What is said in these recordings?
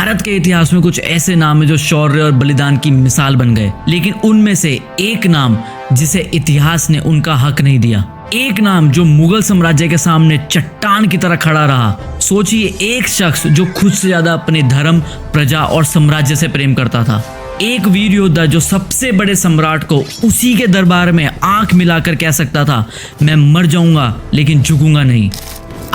भारत के इतिहास में कुछ ऐसे नाम है जो शौर्य और बलिदान की मिसाल बन गए, लेकिन उनमें से एक नाम जिसे इतिहास ने उनका हक नहीं दिया, एक नाम जो मुगल साम्राज्य के सामने चट्टान की तरह खड़ा रहा। सोचिए, एक शख्स जो खुद से ज्यादा अपने धर्म, प्रजा और साम्राज्य से प्रेम करता था, एक वीर योद्धा जो सबसे बड़े सम्राट को उसी के दरबार में आंख मिलाकर कह सकता था, मैं मर जाऊंगा लेकिन झुकूंगा नहीं।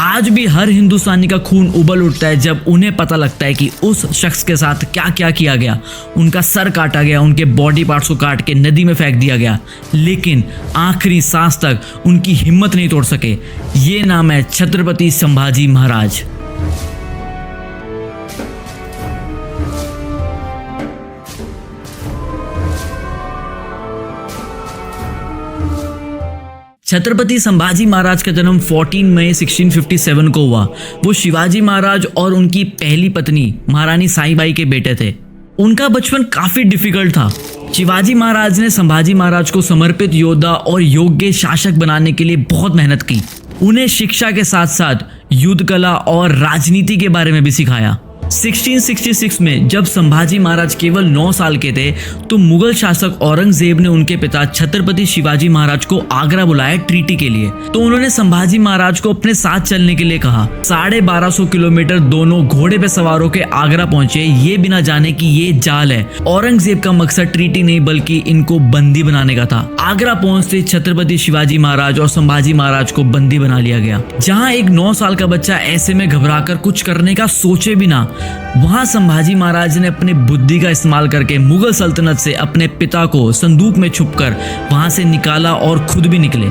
आज भी हर हिंदुस्तानी का खून उबल उठता है जब उन्हें पता लगता है कि उस शख्स के साथ क्या क्या किया गया। उनका सर काटा गया, उनके बॉडी पार्ट्स को काट के नदी में फेंक दिया गया, लेकिन आखिरी सांस तक उनकी हिम्मत नहीं तोड़ सके। ये नाम है छत्रपति संभाजी महाराज। छत्रपति संभाजी महाराज का जन्म 14 मई 1657 को हुआ। वो शिवाजी महाराज और उनकी पहली पत्नी महारानी साईबाई के बेटे थे। उनका बचपन काफी डिफिकल्ट था। शिवाजी महाराज ने संभाजी महाराज को समर्पित योद्धा और योग्य शासक बनाने के लिए बहुत मेहनत की। उन्हें शिक्षा के साथ साथ युद्ध कला और राजनीति के बारे में भी सिखाया। 1666 में जब संभाजी महाराज केवल 9 साल के थे तो मुगल शासक औरंगजेब ने उनके पिता छत्रपति शिवाजी महाराज को आगरा बुलाया ट्रीटी के लिए। तो उन्होंने संभाजी महाराज को अपने साथ चलने के लिए कहा। 1250 किलोमीटर दोनों घोड़े पे सवार होकर आगरा पहुंचे, ये बिना जाने कि ये जाल है। औरंगजेब का मकसद ट्रीटी नहीं बल्कि इनको बंदी बनाने का था। आगरा पहुंचते छत्रपति शिवाजी महाराज और संभाजी महाराज को बंदी बना लिया गया। जहाँ एक 9 साल का बच्चा ऐसे में घबराकर कुछ करने का सोचे भी ना, वहां संभाजी महाराज ने अपनी बुद्धि का इस्तेमाल करके मुगल सल्तनत से अपने पिता को संदूक में छुपकर वहां से निकाला और खुद भी निकले।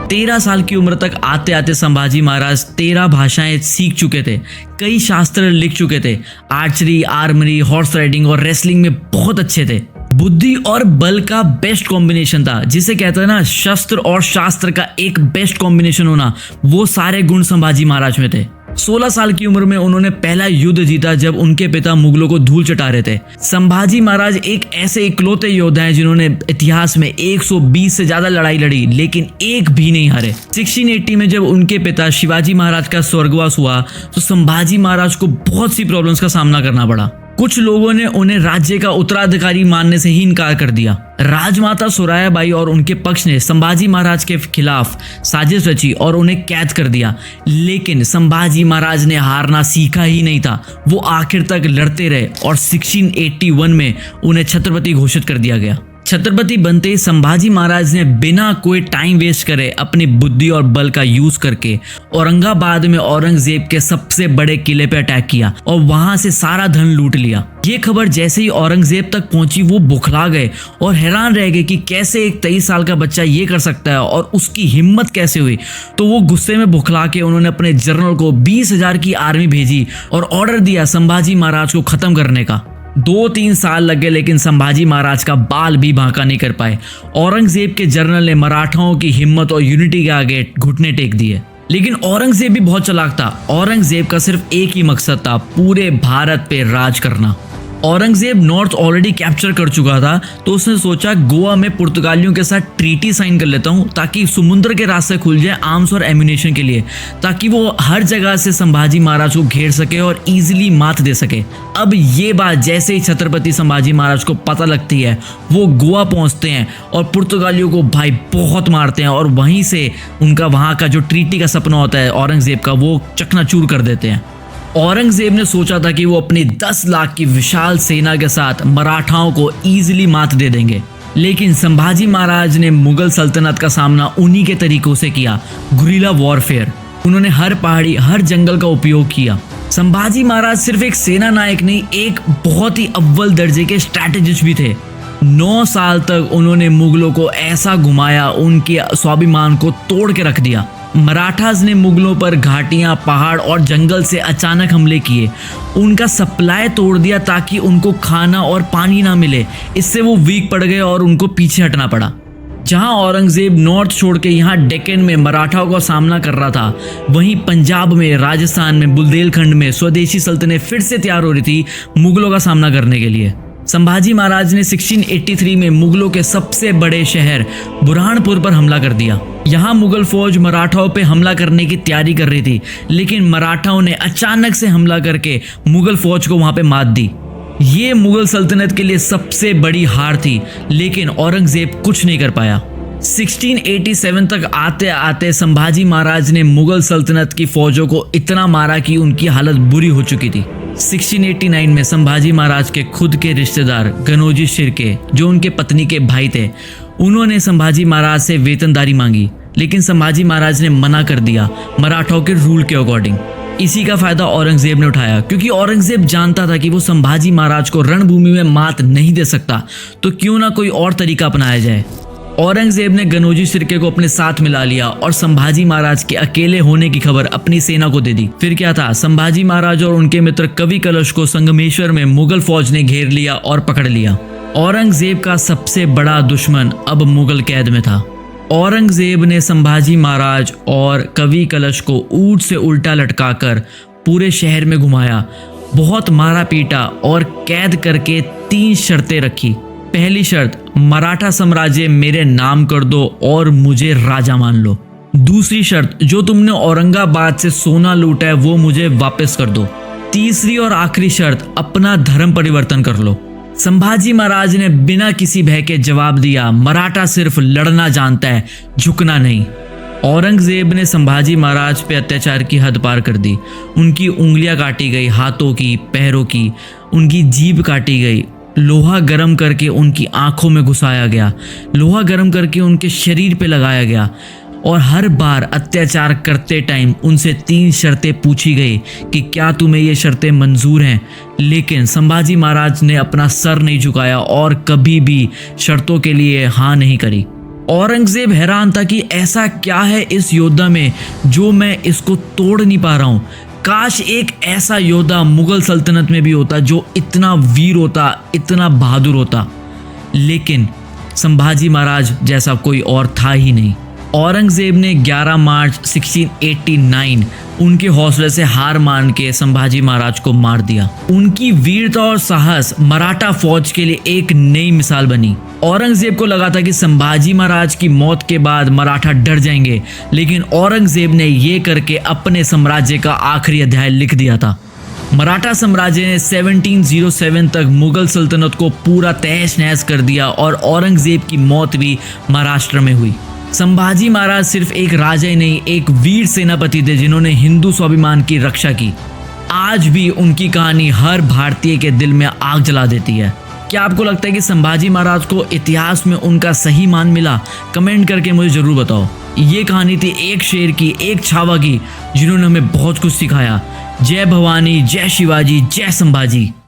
13 साल की उम्र तक आते आते संभाजी महाराज 13 भाषाएं सीख चुके थे, कई शास्त्र लिख चुके थे, आर्चरी, आर्मरी, हॉर्स राइडिंग और रेसलिंग में बहुत अच्छे थे। बुद्धि और बल का बेस्ट कॉम्बिनेशन था, जिसे कहते हैं ना शस्त्र और शास्त्र का एक बेस्ट कॉम्बिनेशन होना। वो सारे गुण संभाजी महाराज में थे। 16 साल की उम्र में उन्होंने पहला युद्ध जीता जब उनके पिता मुगलों को धूल चटा रहे थे। संभाजी महाराज एक ऐसे इकलौते योद्धा हैं जिन्होंने इतिहास में 120 से ज्यादा लड़ाई लड़ी लेकिन एक भी नहीं हारे। 1680 में जब उनके पिता शिवाजी महाराज का स्वर्गवास हुआ तो संभाजी महाराज को बहुत सी प्रॉब्लम्स का सामना करना पड़ा। कुछ लोगों ने उन्हें राज्य का उत्तराधिकारी मानने से ही इनकार कर दिया। राजमाता सुरायाबाई और उनके पक्ष ने संभाजी महाराज के खिलाफ साजिश रची और उन्हें कैद कर दिया, लेकिन संभाजी महाराज ने हारना सीखा ही नहीं था। वो आखिर तक लड़ते रहे और 1681 में उन्हें छत्रपति घोषित कर दिया गया। छत्रपति बनते संभाजी महाराज ने बिना कोई टाइम वेस्ट करे अपनी बुद्धि और बल का यूज करके औरंगाबाद में औरंगजेब के सबसे बड़े किले पे अटैक किया और वहां से सारा धन लूट लिया। ये खबर जैसे ही औरंगजेब तक पहुंची वो बुखला गए और हैरान रह गए कि कैसे एक 23 साल का बच्चा ये कर सकता है और उसकी हिम्मत कैसे हुई। तो वो गुस्से में बुखला के उन्होंने अपने जनरल को 20,000 की आर्मी भेजी और ऑर्डर दिया संभाजी महाराज को खत्म करने का। 2-3 साल लगे लेकिन संभाजी महाराज का बाल भी बांका नहीं कर पाए। औरंगजेब के जनरल ने मराठाओं की हिम्मत और यूनिटी के आगे घुटने टेक दिए। लेकिन औरंगजेब भी बहुत चालाक था। औरंगजेब का सिर्फ एक ही मकसद था, पूरे भारत पे राज करना। औरंगजेब नॉर्थ ऑलरेडी कैप्चर कर चुका था तो उसने सोचा गोवा में पुर्तगालियों के साथ ट्रीटी साइन कर लेता हूँ ताकि समुद्र के रास्ते खुल जाए आर्म्स और एम्यूनेशन के लिए, ताकि वो हर जगह से संभाजी महाराज को घेर सके और इजीली मात दे सके। अब ये बात जैसे ही छत्रपति संभाजी महाराज को पता लगती है वो गोवा पहुंचते हैं और पुर्तगालियों को भाई बहुत मारते हैं और वहीं से उनका वहाँ का जो ट्रीटी का सपना होता है औरंगजेब का वो चकनाचूर कर देते हैं। औरंगजेब ने सोचा था कि वो अपनी 10 लाख की विशाल सेना के साथ मराठाओं को इजीली मात दे देंगे, लेकिन संभाजी महाराज ने मुगल सल्तनत का सामना उन्हीं के तरीकों से किया, गुरिल्ला वॉरफेयर। उन्होंने हर पहाड़ी, हर जंगल का उपयोग किया। संभाजी महाराज सिर्फ एक सेना नायक नहीं, एक बहुत ही अव्वल दर्जे के स्ट्रैटेजिस्ट भी थे। 9 साल तक उन्होंने मुगलों को ऐसा घुमाया, उनके स्वाभिमान को तोड़ के रख दिया। मराठास ने मुगलों पर घाटियां, पहाड़ और जंगल से अचानक हमले किए, उनका सप्लाई तोड़ दिया ताकि उनको खाना और पानी ना मिले। इससे वो वीक पड़ गए और उनको पीछे हटना पड़ा। जहां औरंगजेब नॉर्थ छोड़ के यहाँ डेक्कन में मराठाओं का सामना कर रहा था, वहीं पंजाब में, राजस्थान में, बुंदेलखंड में स्वदेशी सल्तनतें फिर से तैयार हो रही थी मुगलों का सामना करने के लिए। संभाजी महाराज ने 1683 में मुगलों के सबसे बड़े शहर बुरहानपुर पर हमला कर दिया। यहाँ मुगल फौज मराठाओं पे हमला करने की तैयारी कर रही थी, लेकिन मराठाओं ने अचानक से हमला करके मुगल फौज को वहां पे मात दी। ये मुगल सल्तनत के लिए सबसे बड़ी हार थी, लेकिन औरंगजेब कुछ नहीं कर पाया। 1687 तक आते आते संभाजी महाराज ने मुगल सल्तनत की फौजों को इतना मारा कि उनकी हालत बुरी हो चुकी थी। 1689 में संभाजी महाराज के खुद के रिश्तेदार गनोजी शिर्के, जो उनके पत्नी के भाई थे, उन्होंने संभाजी महाराज से वेतनदारी मांगी, लेकिन संभाजी महाराज ने मना कर दिया मराठाओं के रूल के अकॉर्डिंग। इसी का फायदा औरंगजेब ने उठाया, क्योंकि औरंगजेब जानता था कि वो संभाजी महाराज को रणभूमि में मात नहीं दे सकता, तो क्यों ना कोई और तरीका अपनाया जाए। औरंगजेब ने गनोजी शिर्के को अपने साथ मिला लिया और संभाजी महाराज के अकेले होने की खबर अपनी सेना को दे दी। फिर क्या था, संभाजी महाराज और उनके मित्र कवि कलश को संगमेश्वर में मुगल फौज ने घेर लिया और पकड़ लिया। औरंगजेब का सबसे बड़ा दुश्मन अब मुगल कैद में था। औरंगजेब ने संभाजी महाराज और कवि कलश को ऊंट से उल्टा लटकाकर पूरे शहर में घुमाया, बहुत मारा पीटा और कैद करके 3 शर्तें रखी। पहली शर्त, मराठा साम्राज्य मेरे नाम कर दो और मुझे राजा मान लो। दूसरी शर्त, जो तुमने औरंगाबाद से सोना लूटा है वो मुझे वापस कर दो। तीसरी और आखिरी शर्त, अपना धर्म परिवर्तन कर लो। संभाजी महाराज ने बिना किसी भय के जवाब दिया, मराठा सिर्फ लड़ना जानता है, झुकना नहीं। औरंगजेब ने संभाजी महाराज पे अत्याचार की हद पार कर दी। उनकी उंगलियां काटी गई, हाथों की, पैरों की, उनकी जीभ काटी गई, लोहा गर्म करके उनकी आंखों में घुसाया गया, लोहा गर्म करके उनके शरीर पे लगाया गया, और हर बार अत्याचार करते टाइम उनसे 3 शर्तें पूछी गई कि क्या तुम्हें ये शर्तें मंजूर हैं। लेकिन संभाजी महाराज ने अपना सर नहीं झुकाया और कभी भी शर्तों के लिए हाँ नहीं करी। औरंगजेब हैरान था कि ऐसा क्या है इस योद्धा में जो मैं इसको तोड़ नहीं पा रहा हूँ। काश एक ऐसा योद्धा मुगल सल्तनत में भी होता जो इतना वीर होता, इतना बहादुर होता, लेकिन संभाजी महाराज जैसा कोई और था ही नहीं। औरंगजेब ने 11 मार्च 1689 उनके हौसले से हार मान के संभाजी महाराज को मार दिया। उनकी वीरता और साहस मराठा फौज के लिए एक नई मिसाल बनी। औरंगजेब को लगा था कि संभाजी महाराज की मौत के बाद मराठा डर जाएंगे, लेकिन औरंगजेब ने ये करके अपने साम्राज्य का आखिरी अध्याय लिख दिया था। मराठा साम्राज्य ने 1707 तक मुगल सल्तनत को पूरा तहस नहस कर दिया और औरंगजेब की मौत भी महाराष्ट्र में हुई। संभाजी महाराज सिर्फ एक राजा ही नहीं, एक वीर सेनापति थे जिन्होंने हिंदू स्वाभिमान की रक्षा की। आज भी उनकी कहानी हर भारतीय के दिल में आग जला देती है। क्या आपको लगता है कि संभाजी महाराज को इतिहास में उनका सही मान मिला? कमेंट करके मुझे जरूर बताओ। ये कहानी थी एक शेर की, एक छावा की, जिन्होंने हमें बहुत कुछ सिखाया। जय भवानी, जय शिवाजी, जय संभाजी।